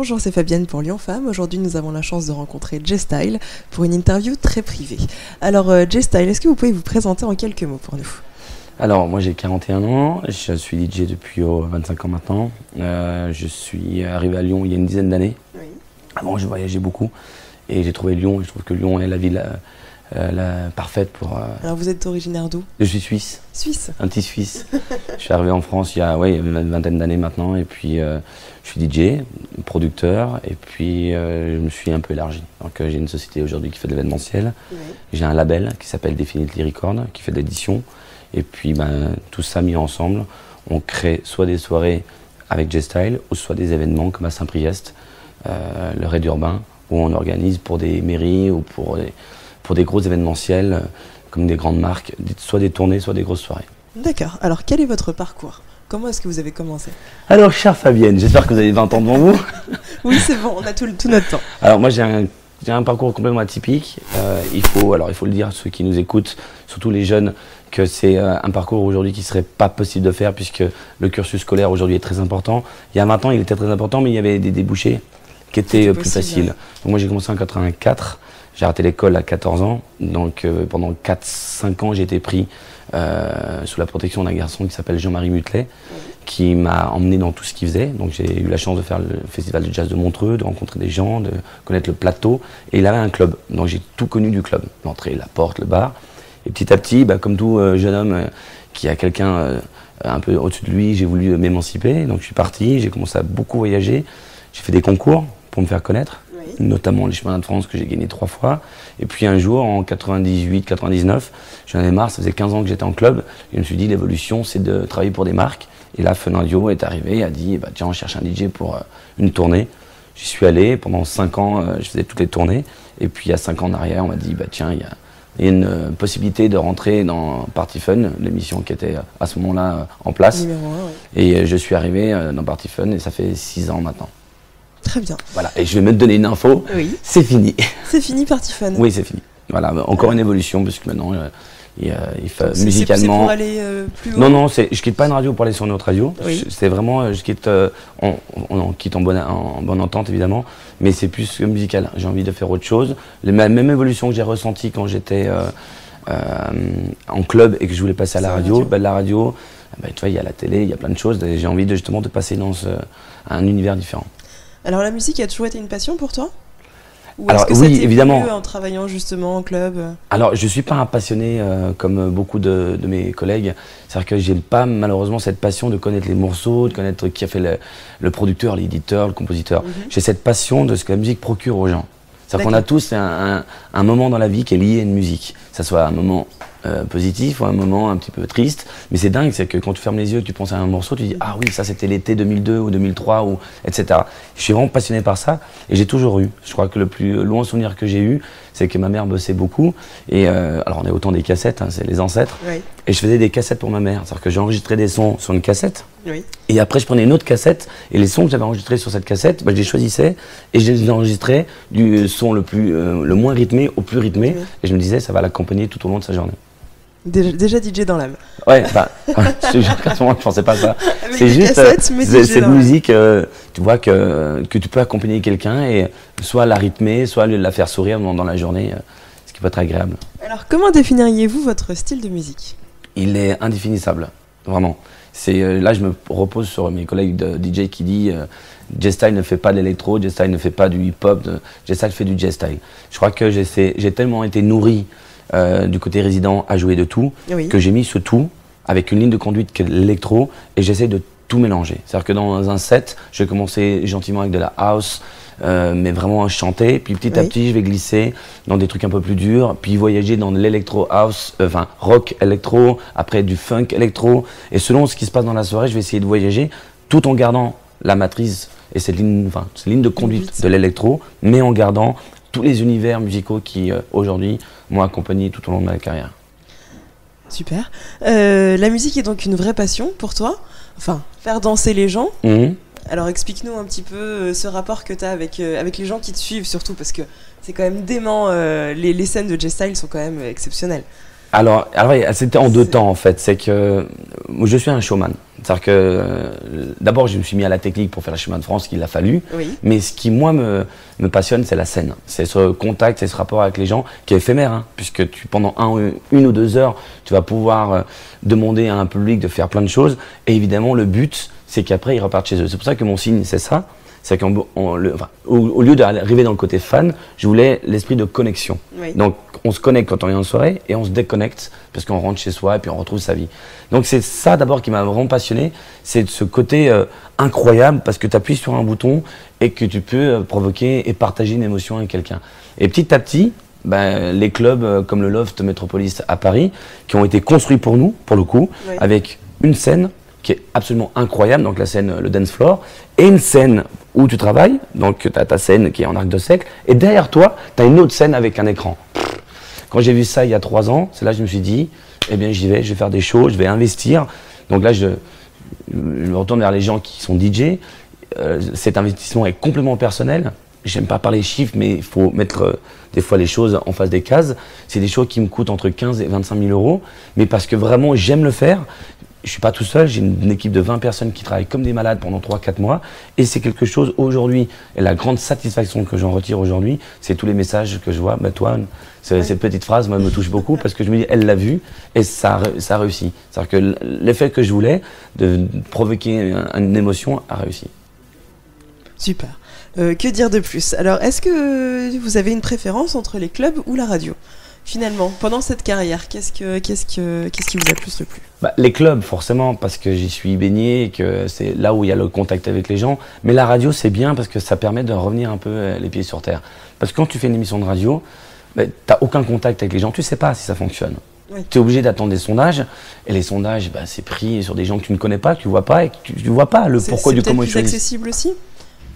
Bonjour, c'est Fabienne pour Lyon Femmes. Aujourd'hui, nous avons la chance de rencontrer J-Style pour une interview très privée. Alors, J-Style, est-ce que vous pouvez vous présenter en quelques mots pour nous? Alors, moi j'ai 41 ans, je suis DJ depuis 25 ans maintenant. Je suis arrivé à Lyon il y a une dizaine d'années. Oui. Avant, je voyageais beaucoup et j'ai trouvé Lyon et je trouve que Lyon est la ville parfaite pour... Alors, vous êtes originaire d'où? Je suis suisse. Suisse. Un petit Suisse. Je suis arrivé en France il y a une vingtaine d'années maintenant et puis je suis DJ, producteur et puis je me suis un peu élargi. Donc j'ai une société aujourd'hui qui fait de l'événementiel. Oui. J'ai un label qui s'appelle Definitely Record qui fait de l'édition. Et puis tout ça mis ensemble, on crée soit des soirées avec J-Style ou soit des événements comme à Saint-Priest, le raid urbain, où on organise pour des mairies ou pour des gros événementiels comme des grandes marques, soit des tournées, soit des grosses soirées. D'accord. Alors, quel est votre parcours? Comment est-ce que vous avez commencé? Alors, chère Fabienne, j'espère que vous avez 20 ans devant vous. Oui, c'est bon, on a tout notre temps. Alors, moi, j'ai un parcours complètement atypique. Il faut le dire à ceux qui nous écoutent, surtout les jeunes, que c'est un parcours aujourd'hui qui ne serait pas possible de faire puisque le cursus scolaire aujourd'hui est très important. Il y a 20 ans, il était très important, mais il y avait des débouchés qui étaient plus faciles. Donc moi, j'ai commencé en 84. J'ai arrêté l'école à 14 ans. Donc pendant 4-5 ans, j'ai été pris sous la protection d'un garçon qui s'appelle Jean-Marie Mutelet, qui m'a emmené dans tout ce qu'il faisait. Donc j'ai eu la chance de faire le festival de jazz de Montreux, de rencontrer des gens, de connaître le plateau. Et il avait un club. Donc j'ai tout connu du club. L'entrée, la porte, le bar. Et petit à petit, comme tout jeune homme qui a quelqu'un un peu au-dessus de lui, j'ai voulu m'émanciper. Donc je suis parti, j'ai commencé à beaucoup voyager. J'ai fait des concours pour me faire connaître, notamment les chemins de France que j'ai gagné 3 fois. Et puis un jour, en 98-99, j'en avais marre, ça faisait 15 ans que j'étais en club. Et je me suis dit, l'évolution, c'est de travailler pour des marques. Et là, Fun Radio est arrivé et a dit, tiens, on cherche un DJ pour une tournée. J'y suis allé, pendant 5 ans, je faisais toutes les tournées. Et puis il y a 5 ans en arrière, on m'a dit, tiens, il y a une possibilité de rentrer dans Party Fun, l'émission qui était à ce moment-là en place. Numéro 1, oui. Et je suis arrivé dans Party Fun et ça fait 6 ans maintenant. Très bien. Voilà, et je vais me donner une info, Oui. c'est fini. C'est fini, Party Fun. Oui, c'est fini. Voilà, encore une évolution, parce que maintenant, il fait musicalement... C'est pour aller plus haut? Non, je quitte pas une radio pour aller sur une autre radio. Oui. C'est vraiment, je quitte, on quitte en bonne entente évidemment, mais c'est plus musical. J'ai envie de faire autre chose. La même évolution que j'ai ressentie quand j'étais en club et que je voulais passer à la radio. La radio, tu vois, il y a la télé, il y a plein de choses. J'ai envie justement de passer dans un univers différent. Alors la musique a toujours été une passion pour toi? Ou alors, est-ce que oui, ça t'est évidemment. venu en travaillant justement en club? Alors, je ne suis pas un passionné comme beaucoup de mes collègues. C'est-à-dire que je n'ai pas malheureusement cette passion de connaître les morceaux, de connaître qui a fait le producteur, l'éditeur, le compositeur. J'ai cette passion de ce que la musique procure aux gens. C'est-à-dire qu'on a tous un moment dans la vie qui est lié à une musique. Que ce soit un moment positif ou un moment un petit peu triste. Mais c'est dingue, c'est que quand tu fermes les yeux et que tu penses à un morceau, tu dis « Ah oui, ça c'était l'été 2002 ou 2003, ou etc. » Je suis vraiment passionné par ça et j'ai toujours eu. Je crois que le plus long souvenir que j'ai eu, c'est que ma mère bossait beaucoup. Et alors on est autant des cassettes, hein, c'est les ancêtres. Oui. Et je faisais des cassettes pour ma mère. C'est-à-dire que j'enregistrais des sons sur une cassette. Oui. Et après, je prenais une autre cassette et les sons que j'avais enregistrés sur cette cassette, je les choisissais et je les enregistrais du son le moins rythmé au plus rythmé. Oui. Et je me disais, ça va l'accompagner tout au long de sa journée. Déjà DJ dans l'âme. Ouais, je te jure qu'à ce moment, je pensais pas ça. Avec C'est des juste cassettes, mais DJ cette dans l'âme. musique, tu vois, que tu peux accompagner quelqu'un et soit la rythmer, soit la faire sourire dans la journée, ce qui peut être agréable. Alors comment définiriez-vous votre style de musique? Il est indéfinissable, vraiment. Là, je me repose sur mes collègues de DJ qui disent J-Style ne fait pas de l'électro, J-Style ne fait pas du hip-hop, J-Style fait du J-Style. Je crois que j'ai tellement été nourri du côté résident à jouer de tout, Oui. que j'ai mis ce tout avec une ligne de conduite qui est l'électro et j'essaie de tout mélanger. C'est-à-dire que dans un set, je vais commencer gentiment avec de la house, mais vraiment chanter, puis petit à petit je vais glisser dans des trucs un peu plus durs, puis voyager dans de l'électro house, rock électro, après du funk électro, et selon ce qui se passe dans la soirée, je vais essayer de voyager tout en gardant la matrice et cette ligne de conduite de l'électro, mais en gardant tous les univers musicaux qui aujourd'hui m'ont accompagné tout au long de ma carrière. Super. La musique est donc une vraie passion pour toi? Enfin, faire danser les gens. Alors explique-nous un petit peu ce rapport que tu as avec les gens qui te suivent, surtout parce que c'est quand même dément, les scènes de J-Style sont quand même exceptionnelles. Alors c'était en deux temps en fait, c'est que je suis un showman. C'est-à-dire que d'abord, je me suis mis à la technique pour faire le chemin de France, qu'il a fallu. Oui. Mais ce qui, moi, me passionne, c'est la scène. C'est ce contact, c'est ce rapport avec les gens qui est éphémère, hein, puisque pendant une ou 2 heures, tu vas pouvoir demander à un public de faire plein de choses. Et évidemment, le but, c'est qu'après, ils repartent chez eux. C'est pour ça que mon signe, c'est ça. C'est qu'au lieu d'arriver dans le côté fan, je voulais l'esprit de connexion. Oui. Donc, on se connecte quand on est en soirée et on se déconnecte parce qu'on rentre chez soi et puis on retrouve sa vie. Donc, c'est ça d'abord qui m'a vraiment passionné. C'est ce côté incroyable parce que tu appuies sur un bouton et que tu peux provoquer et partager une émotion avec quelqu'un. Et petit à petit, les clubs comme le Loft Metropolis à Paris, qui ont été construits pour nous, pour le coup, oui. Avec une scène qui est absolument incroyable, donc la scène, le dance floor, et une scène où tu travailles, donc tu as ta scène qui est en arc de cercle, et derrière toi, tu as une autre scène avec un écran. Quand j'ai vu ça il y a 3 ans, c'est là que je me suis dit, eh bien j'y vais, je vais faire des shows, je vais investir. Donc là, je me retourne vers les gens qui sont DJ. Cet investissement est complètement personnel. J'aime pas parler chiffres, mais il faut mettre des fois les choses en face des cases. C'est des shows qui me coûtent entre 15 et 25 000 euros, mais parce que vraiment j'aime le faire. Je ne suis pas tout seul, j'ai une équipe de 20 personnes qui travaillent comme des malades pendant 3-4 mois. Et c'est quelque chose aujourd'hui, et la grande satisfaction que j'en retire aujourd'hui, c'est tous les messages que je vois. Toi, cette petite phrase moi, me touche beaucoup parce que je me dis, elle l'a vu et ça a réussi. C'est-à-dire que l'effet que je voulais, de provoquer une émotion, a réussi. Super. Que dire de plus? Alors, est-ce que vous avez une préférence entre les clubs ou la radio? Finalement, pendant cette carrière, qu'est-ce qui vous a plus plu? Les clubs, forcément, parce que j'y suis baigné et que c'est là où il y a le contact avec les gens. Mais la radio, c'est bien parce que ça permet de revenir un peu les pieds sur terre. Parce que quand tu fais une émission de radio, tu n'as aucun contact avec les gens, tu ne sais pas si ça fonctionne. Oui. Tu es obligé d'attendre des sondages, et les sondages, c'est pris sur des gens que tu ne connais pas, que tu ne vois pas, et que tu ne vois pas le pourquoi du comment ils choisissent. C'est accessible aussi?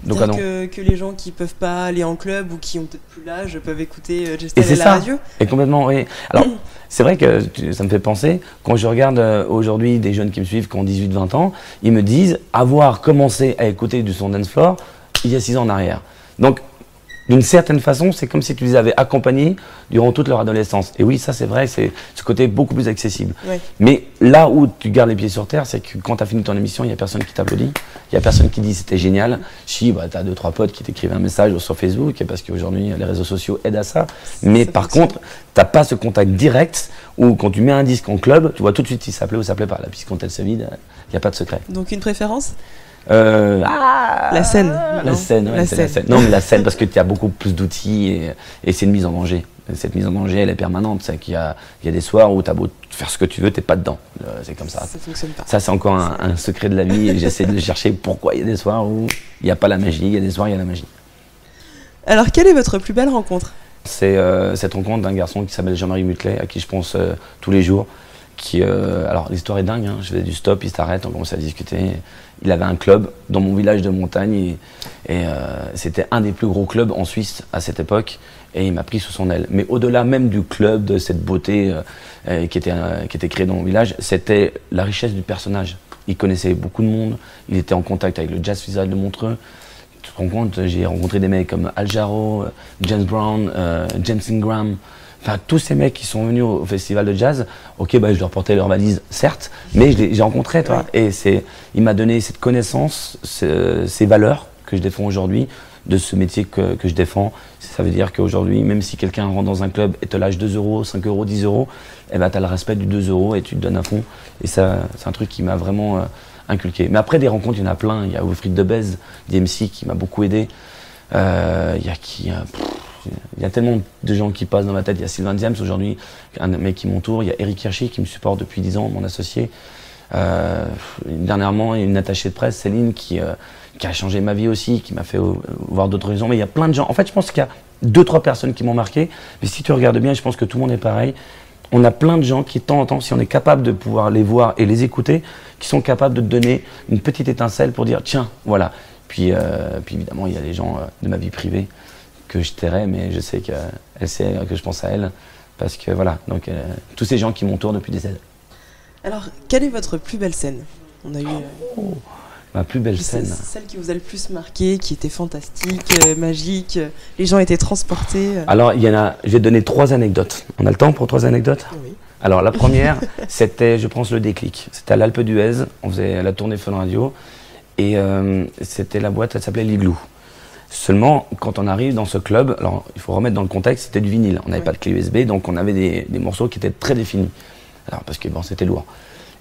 Donc que les gens qui peuvent pas aller en club ou qui ont peut-être plus l'âge peuvent écouter Gestel à la radio. Et complètement, oui. Alors, c'est vrai que ça me fait penser, quand je regarde aujourd'hui des jeunes qui me suivent qui ont 18-20 ans, ils me disent avoir commencé à écouter du son dance floor il y a 6 ans en arrière. Donc, d'une certaine façon, c'est comme si tu les avais accompagnés durant toute leur adolescence. Et oui, ça c'est vrai, c'est ce côté beaucoup plus accessible. Ouais. Mais là où tu gardes les pieds sur terre, c'est que quand tu as fini ton émission, il n'y a personne qui t'applaudit, il n'y a personne qui dit c'était génial. Si, tu as 2-3 potes qui t'écrivent un message sur Facebook, parce qu'aujourd'hui les réseaux sociaux aident à ça. Mais par contre, tu n'as pas ce contact direct où quand tu mets un disque en club, tu vois tout de suite si ça plaît ou ça plaît pas. Là, puisque quand elle se vide, il n'y a pas de secret. Donc une préférence? La scène. La scène, ouais, c'est la scène. Non, mais la scène, parce que tu as beaucoup plus d'outils et c'est une mise en danger. Cette mise en danger, elle est permanente. C'est qu'il y a des soirs où tu as beau faire ce que tu veux, tu n'es pas dedans. C'est comme ça. Ça fonctionne pas. Ça, c'est encore un secret de la vie et j'essaie de chercher pourquoi il y a des soirs où il n'y a pas la magie, il y a des soirs où il y a la magie. Alors, quelle est votre plus belle rencontre? C'est cette rencontre d'un garçon qui s'appelle Jean-Marie Mutelet, à qui je pense tous les jours. Alors l'histoire est dingue, hein. Je faisais du stop, il s'arrête, on commençait à discuter. Il avait un club dans mon village de montagne et c'était un des plus gros clubs en Suisse à cette époque et il m'a pris sous son aile. Mais au-delà même du club, de cette beauté qui était créée dans mon village, c'était la richesse du personnage. Il connaissait beaucoup de monde, il était en contact avec le Jazz Festival de Montreux. Tu te rends compte, j'ai rencontré des mecs comme Al Jarreau, James Brown, James Ingram. Enfin, tous ces mecs qui sont venus au festival de jazz, ok, je leur portais leur valise, certes, mais j'ai rencontré, toi. Ouais. Et il m'a donné cette connaissance, ces valeurs que je défends aujourd'hui, de ce métier que je défends. Ça veut dire qu'aujourd'hui, même si quelqu'un rentre dans un club et te lâche 2 euros, 5 euros, 10 euros, tu as le respect du 2 euros et tu te donnes à fond. Et ça, c'est un truc qui m'a vraiment inculqué. Mais après, des rencontres, il y en a plein. Il y a Wilfried Debèze, DMC, qui m'a beaucoup aidé. Il y a tellement de gens qui passent dans ma tête. Il y a Sylvain Diams aujourd'hui, un mec qui m'entoure. Il y a Eric Hirschi qui me supporte depuis 10 ans, mon associé. Dernièrement, il y a une attachée de presse, Céline, qui a changé ma vie aussi, qui m'a fait voir d'autres horizons. Mais il y a plein de gens. En fait, je pense qu'il y a 2-3 personnes qui m'ont marqué. Mais si tu regardes bien, je pense que tout le monde est pareil. On a plein de gens qui, de temps en temps, si on est capable de pouvoir les voir et les écouter, qui sont capables de te donner une petite étincelle pour dire tiens, voilà. Puis évidemment, il y a les gens de ma vie privée que je tairai, mais je sais qu'elle sait que je pense à elle, parce que voilà, donc tous ces gens qui m'entourent depuis des années. Alors, quelle est votre plus belle scène? On a eu ma plus belle scène. Celle qui vous a le plus marqué, qui était fantastique, magique, les gens étaient transportés. Alors, il y en a, je vais te donner 3 anecdotes. On a le temps pour 3 anecdotes? Oui. Alors la première, c'était, je pense, le déclic. C'était à l'Alpe d'Huez, on faisait la tournée Fun Radio, et c'était la boîte, elle s'appelait l'Igloo. Seulement, quand on arrive dans ce club, alors il faut remettre dans le contexte, c'était du vinyle, on n'avait pas de clé USB, donc on avait des morceaux qui étaient très définis. Alors parce que bon, c'était lourd.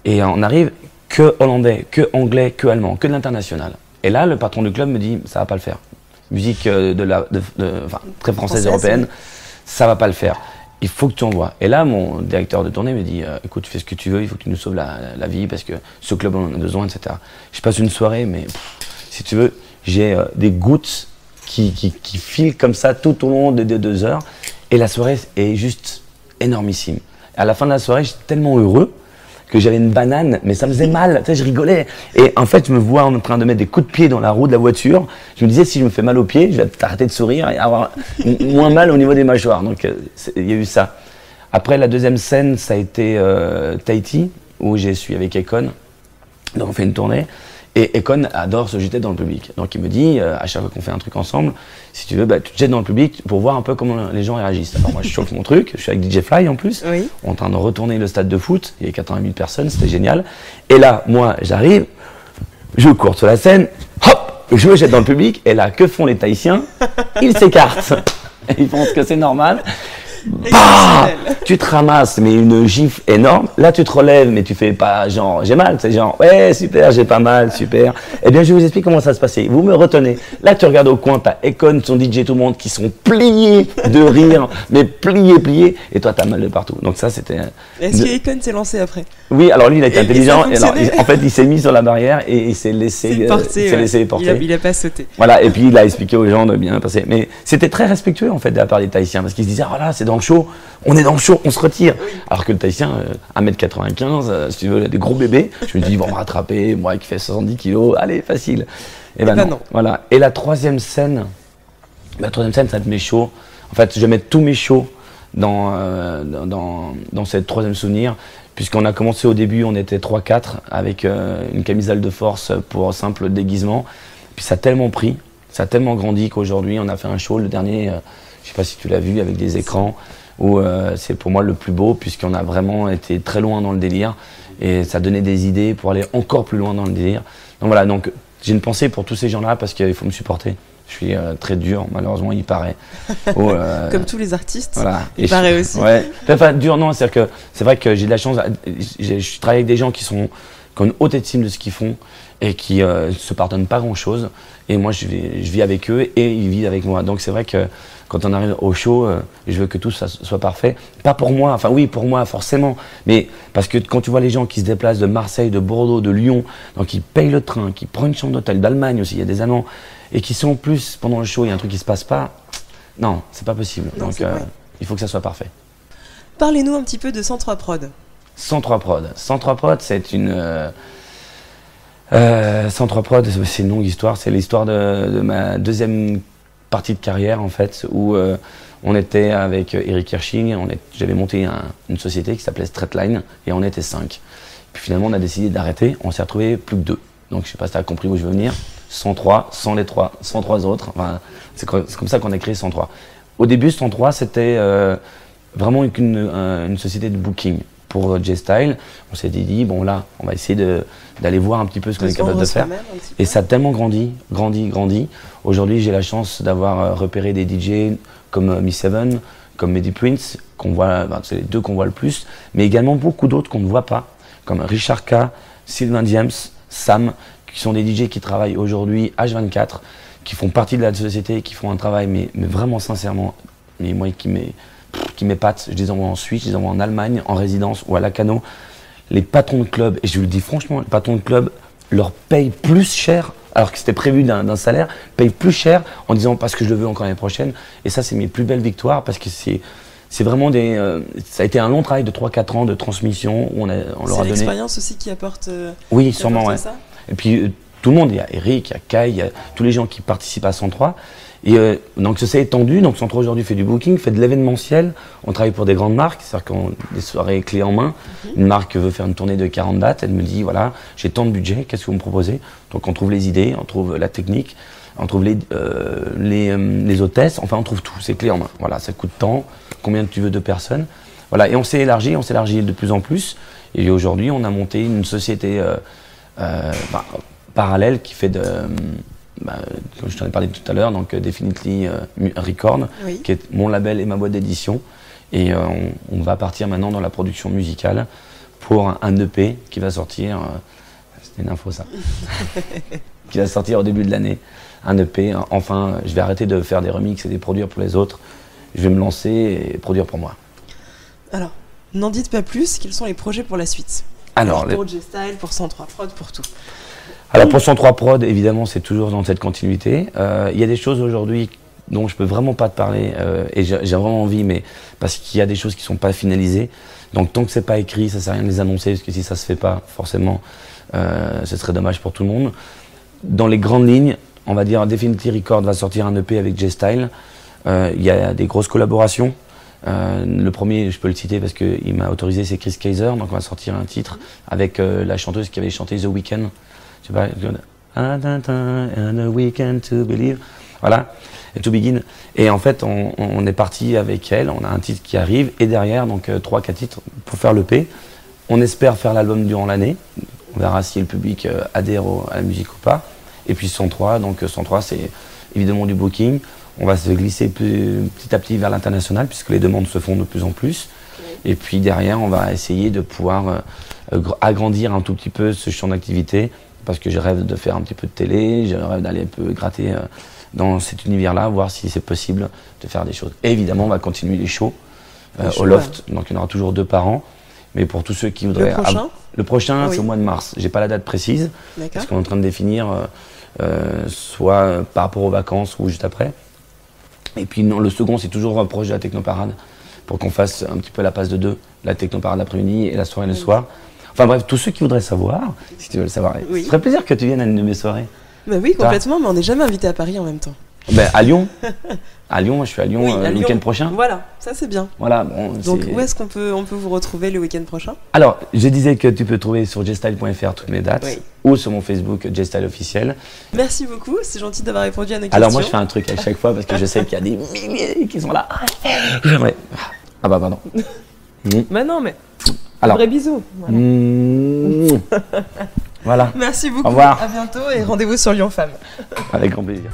Et on arrive que hollandais, que anglais, que allemand, que de l'international. Et là, le patron du club me dit, ça va pas le faire. Musique enfin, très française, européenne, oui. Ça va pas le faire. Il faut que tu envoies. Et là, mon directeur de tournée me dit, écoute, tu fais ce que tu veux, il faut que tu nous sauves la vie parce que ce club en a besoin, etc. Je passe une soirée, mais si tu veux, j'ai des gouttes qui filent comme ça tout au long des 2 heures. Et la soirée est juste énormissime. À la fin de la soirée, j'étais tellement heureux que j'avais une banane, mais ça me faisait mal, tu sais, je rigolais. Et en fait, je me vois en train de mettre des coups de pied dans la roue de la voiture. Je me disais, si je me fais mal aux pieds, je vais arrêter de sourire et avoir moins mal au niveau des mâchoires. Donc, il y a eu ça. Après, la deuxième scène, ça a été Tahiti, où j'ai suis avec Econ. Donc, on fait une tournée. Et Econ adore se jeter dans le public. Donc il me dit, à chaque fois qu'on fait un truc ensemble, si tu veux, bah, tu te jettes dans le public pour voir un peu comment les gens réagissent. Alors moi je chauffe mon truc, je suis avec DJ Fly en plus, oui. On est en train de retourner le stade de foot, il y a 80 000 personnes, c'était génial. Et là, moi j'arrive, je cours sur la scène, hop, je me jette dans le public, et là, que font les Tahitiens? Ils s'écartent. Ils pensent que c'est normal. Bah, tu te ramasses, mais une gifle énorme. Là, tu te relèves, mais tu fais pas genre j'ai mal. C'est genre ouais, super, j'ai pas mal, super. Eh bien, je vous explique comment ça se passait. Vous me retenez. Là, tu regardes au coin, t'as Econ, son DJ, tout le monde qui sont pliés de rire, mais pliés. Et toi, t'as mal de partout. Donc, ça, c'était. Est-ce que Econ s'est lancé après? Oui, alors lui, il a été intelligent. Et alors, en fait, il s'est mis sur la barrière et il s'est laissé porter. Il a pas sauté. Voilà, et puis il a expliqué aux gens de bien passer. Mais c'était très respectueux, en fait, de la part des Tahitiens, parce qu'ils se disaient, oh là, c'est dans le show, on est dans le show, on se retire. Oui. Alors que le Tahitien, 1m95, si tu veux, des gros bébés, je me dis, ils vont me rattraper, moi qui fais 70 kilos, allez, facile. Et ben non. Voilà. Et la troisième scène, ça va être mes shows. En fait, je vais mettre tous mes shows dans cette troisième souvenir, puisqu'on a commencé au début, on était 3-4 avec une camisole de force pour simple déguisement. Puis ça a tellement pris, ça a tellement grandi qu'aujourd'hui, on a fait un show, le dernier, je sais pas si tu l'as vu, avec des écrans, où c'est pour moi le plus beau, puisqu'on a vraiment été très loin dans le délire, et ça donnait des idées pour aller encore plus loin dans le délire. Donc voilà, donc j'ai une pensée pour tous ces gens-là, parce qu'il faut me supporter. Je suis très dur, malheureusement, il paraît. Comme tous les artistes, voilà. Il paraît aussi. Ouais. Enfin, dur, non, c'est-à-dire que c'est vrai que j'ai de la chance, je travaille avec des gens qui ont une haute estime de ce qu'ils font et qui se pardonnent pas grand-chose. Et moi, je vis avec eux et ils vivent avec moi. Donc c'est vrai que quand on arrive au show, je veux que tout ça soit parfait. Pas pour moi, enfin oui, pour moi forcément, mais parce que quand tu vois les gens qui se déplacent de Marseille, de Bordeaux, de Lyon, donc ils payent le train, qui prennent une chambre d'hôtel, d'Allemagne aussi, il y a des Allemands, et qui sont en plus, pendant le show, il y a un truc qui se passe pas, non, c'est pas possible. Non, donc il faut que ça soit parfait. Parlez-nous un petit peu de 103 Prod. 103 Prod. 103 Prod, c'est une... 103 Prod, c'est une longue histoire. C'est l'histoire de ma deuxième partie de carrière, en fait, où on était avec Eric Hirsching, j'avais monté une société qui s'appelait Straightline, et on était 5. Puis finalement, on a décidé d'arrêter. On s'est retrouvé plus que 2. Donc, je sais pas si tu as compris où je veux venir. 103, sans les 3, 103 autres. Enfin, c'est comme ça qu'on a créé 103. Au début, 103, c'était vraiment une société de booking. Pour J-Style, on s'est dit, bon là, on va essayer d'aller voir un petit peu ce qu'on est capable de faire. Et ça a tellement grandi. Aujourd'hui, j'ai la chance d'avoir repéré des DJ comme Miss Seven, comme Mehdi Prince, qu'on voit, c'est les deux qu'on voit le plus, mais également beaucoup d'autres qu'on ne voit pas, comme Richard K, Sylvain Diams, Sam, qui sont des DJ qui travaillent aujourd'hui H24, qui font partie de la société, qui font un travail, mais vraiment sincèrement, mais moi qui m'épatent, je les envoie en Suisse, je les envoie en Allemagne, en résidence ou à Lacano. Les patrons de club, et je vous le dis franchement, les patrons de club leur payent plus cher, alors que c'était prévu d'un salaire, payent plus cher en disant parce que je le veux encore l'année prochaine. Et ça, c'est mes plus belles victoires parce que c'est vraiment ça a été un long travail de 3-4 ans de transmission où on leur a donné. C'est l'expérience aussi qui apporte. Oui, sûrement, ouais. Ça. Et puis tout le monde, il y a Eric, il y a Kai, il y a tous les gens qui participent à 103. Et donc ça s'est étendu, donc 103 aujourd'hui fait du booking, fait de l'événementiel, on travaille pour des grandes marques, c'est-à-dire qu'on des soirées clés en main, une marque veut faire une tournée de 40 dates, elle me dit voilà, j'ai tant de budget, qu'est-ce que vous me proposez? Donc on trouve les idées, on trouve la technique, on trouve les hôtesses, enfin on trouve tout, c'est clé en main, voilà, ça coûte tant, combien tu veux de personnes, Voilà, et on s'est élargi de plus en plus. Et aujourd'hui, on a monté une société parallèle qui fait comme je t'en ai parlé tout à l'heure, donc Definitely Record, qui est mon label et ma boîte d'édition. Et on va partir maintenant dans la production musicale pour un EP qui va sortir, c'était une info ça, qui va sortir au début de l'année. Un EP, enfin, je vais arrêter de faire des remixes et des produire pour les autres. Je vais me lancer et produire pour moi. Alors, n'en dites pas plus, quels sont les projets pour la suite? Alors, pour J-Style, pour 103 Prod, pour tout. Alors pour 103 Prod, évidemment, c'est toujours dans cette continuité. Il y a des choses aujourd'hui dont je peux vraiment pas te parler et j'ai vraiment envie, mais parce qu'il y a des choses qui sont pas finalisées. Donc tant que c'est pas écrit, ça sert à rien de les annoncer, parce que si ça se fait pas, forcément, ce serait dommage pour tout le monde. Dans les grandes lignes, on va dire Definitely Record va sortir un EP avec J-Style. Il y a des grosses collaborations. Le premier, je peux le citer parce qu'il m'a autorisé, c'est Chris Kaiser. Donc on va sortir un titre avec la chanteuse qui avait chanté The Weeknd. Je sais pas, and a weekend to believe. Voilà, et to begin. Et en fait, on est parti avec elle. On a un titre qui arrive et derrière, donc 3-4 titres pour faire l'EP. On espère faire l'album durant l'année. On verra si le public adhère à la musique ou pas. Et puis 103, donc 103, c'est évidemment du booking. On va se glisser petit à petit vers l'international puisque les demandes se font de plus en plus. Et puis derrière, on va essayer de pouvoir agrandir un tout petit peu ce champ d'activité parce que je rêve de faire un petit peu de télé, je rêve d'aller un peu gratter dans cet univers-là, voir si c'est possible de faire des choses. Et évidemment, on va continuer les shows au Loft, donc il y en aura toujours 2 par an. Mais pour tous ceux qui voudraient... Le prochain, c'est au mois de mars. J'ai pas la date précise parce qu'on est en train de définir soit par rapport aux vacances ou juste après. Et puis non, le second, c'est toujours proche de la Technoparade pour qu'on fasse un petit peu la passe de 2, la Technoparade l'après-midi et la soirée le soir. Enfin bref, tous ceux qui voudraient savoir, si tu veux le savoir, ça ferait plaisir que tu viennes à une de mes soirées. Bah oui, complètement, mais on n'est jamais invité à Paris en même temps. Ben, à Lyon. À Lyon, je suis à Lyon le week-end prochain. Voilà, ça c'est bien. Voilà, bon, donc où est-ce qu'on peut vous retrouver le week-end prochain? Alors, je disais que tu peux trouver sur jstyle.fr toutes mes dates ou sur mon Facebook J-Style officiel. Merci beaucoup, c'est gentil d'avoir répondu à nos questions. Alors moi je fais un truc à chaque fois parce que je sais qu'il y a des milliers qui sont là. J'aimerais. Ah bah pardon. Bah non mais. Alors. Un vrai bisou. Voilà. Merci beaucoup. Au revoir. À bientôt et rendez-vous sur Lyon Femme. Avec grand plaisir.